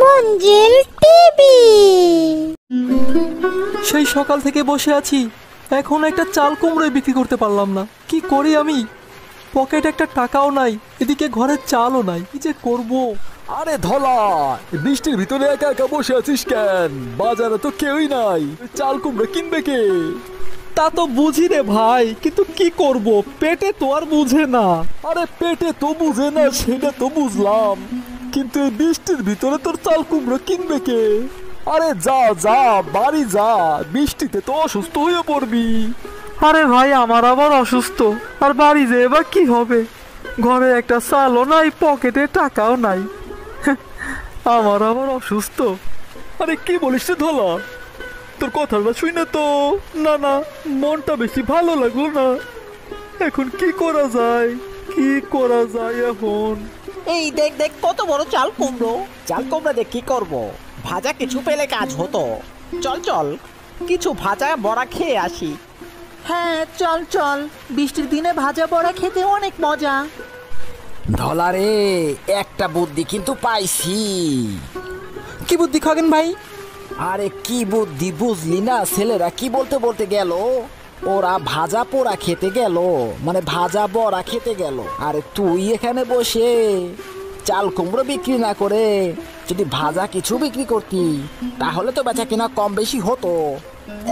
মঞ্জেল TV. সেই সকাল থেকে বসে আছি, এখন একটা চাল কুমড়োই বিক্রি করতে পারলাম না। কি করি আমি? পকেটে একটা টাকাও নাই, এদিকে ঘরে চালও নাই, কি যে করব। আরে ধলা, বৃষ্টির ভিতরে একা একা বসে আছিস কেন? বাজারে তো কেউই নাই, চাল কুমড়ো কিনবে কে? তা তো বুঝি রে ভাই, কিন্তু কি করব, পেটে তো আর বুঝে না। আরে পেটে তো বুঝে না সেটা তো বুঝলাম, কিন্তু এই বৃষ্টির ভিতরে তোর চাল কুমড়ো কিনবে কে? আরে যা যা বাড়ি যা, বৃষ্টিতে তো অসুস্থ হয়ে পড়বি। আরে ভাই, আমার আবার অসুস্থ, আর বাড়ি যেয়ে বা কি হবে? ঘরে একটা চালও নাই, পকেটে টাকাও নাই। আমার আবার অসুস্থ। আরে কি বলিস রে ধলা, তোর কথাটা শুনে তো না না মনটা বেশি ভালো লাগলো না। এখন কি করা যায়, কি করা যায় এখন? এই দেখ দেখ কত বড় চাল কুমড়ো। চাল কুমড়ো দিয়ে কি করবো? ভাজা কিছু পেলে কাজ হতো। চল চল, কিছু ভাজা বড়া খেয়ে আসি। হ্যাঁ চল চল, বৃষ্টির দিনে ভাজা বড়া খেতে অনেক মজা। ধলারে, একটা বুদ্ধি কিন্তু পাইছি। কি বুদ্ধি খগেন ভাই? আরে কি বুদ্ধি বুঝলি না? ছেলেরা কি বলতে বলতে গেল, ওরা ভাজা পোড়া খেতে গেল, মানে ভাজা বড়া খেতে গেল। আরে তুই এখানে বসে চাল কুমড়ো বিক্রি না করে যদি ভাজা কিছু বিক্রি করতি, তাহলে তো বেচা কিনা কম বেশি হতো।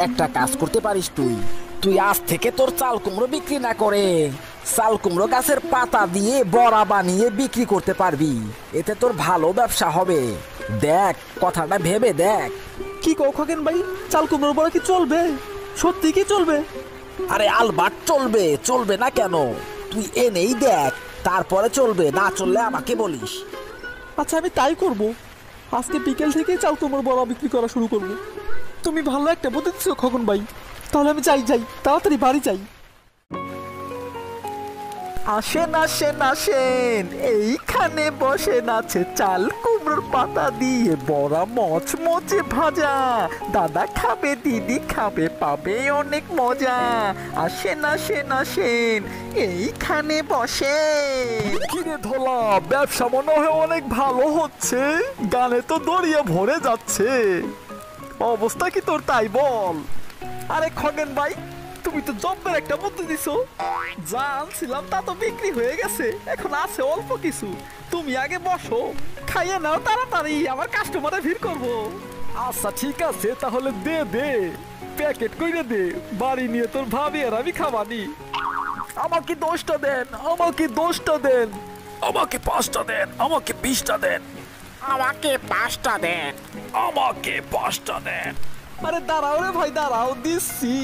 একটা কাজ করতে পারিস তুই, তুই আজ থেকে তোর চাল কুমড়ো বিক্রি না করে চাল কুমড়ো গাছের পাতা দিয়ে বড়া বানিয়ে বিক্রি করতে পারবি। এতে তোর ভালো ব্যবসা হবে। দেখ, কথাটা ভেবে দেখ। কি কও খগেন ভাই, চাল কুমড়োর বড়া কি চলবে? সত্যি কি চলবে? আরে আলবাট চলবে, চলবে না কেন? তুই এনেই দেখ, তারপরে চলবে, না চললে আমাকে বলিস। আচ্ছা, আমি তাই করব। আজকে বিকেল থেকে চাল কুমড়োর বড়া বিক্রি করা শুরু করব। তুমি ভালো একটা বুদ্ধি দিচ্ছ খগন ভাই, তাহলে আমি যাই তাড়াতাড়ি বাড়ি যাই। আসেন আসেন আসেন, এইখানে বসেন আছে চাল কুমড়োর পাতা দিয়ে বড়া মচমচে ভাজা। দাদা খাবে, দিদি খাবে, পাবে অনেক মজা। আসেন আসেন আসেন, এইখানে বসেন। কিরে ধলা, ব্যবসা মনে হয় অনেক ভালো হচ্ছে, গানে তো দড়িয়ে ভরে যাচ্ছে। অবস্থা কি তোর তাই বল? আরে খগেন ভাই, তুমি তো জব্বের একটা বুদ্ধি দিছো। যা আনছিলাম তা তো বিক্রি হয়ে গেছে, এখন আছে অল্প কিছু। তুমি আগে বসো, খাইয়ে নাও তাড়াতাড়ি, আমার কাস্টমারে ভিড় করবো। আচ্ছা ঠিক আছে, তাহলে দে দে, প্যাকেট কইরে দে, বাড়ি নিয়ে তোর ভাবি আর আমি খাবানি। আমাকে 10টা দেন, আমাকে 10টা দেন, আমাকে 5টা দেন, আমাকে 20টা দেন, আমাকে 5টা দেন। আমাকে 5টা দেন। আরে দাঁড়াও রে ভাই, দাঁড়াও, দিচ্ছি।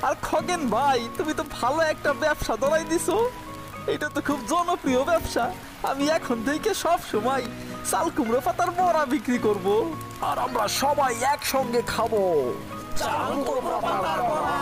আর খগেন ভাই, তুমি তো ভালো একটা ব্যবসা ধরাই দিছো। এটা তো খুব জনপ্রিয় ব্যবসা। আমি এখন থেকে সব সময় চাল কুমড়ো পাতার বড়া বিক্রি করব, আর আমরা সবাই একসঙ্গে খাবো। চাল কুমড়ো পাতার বড়া।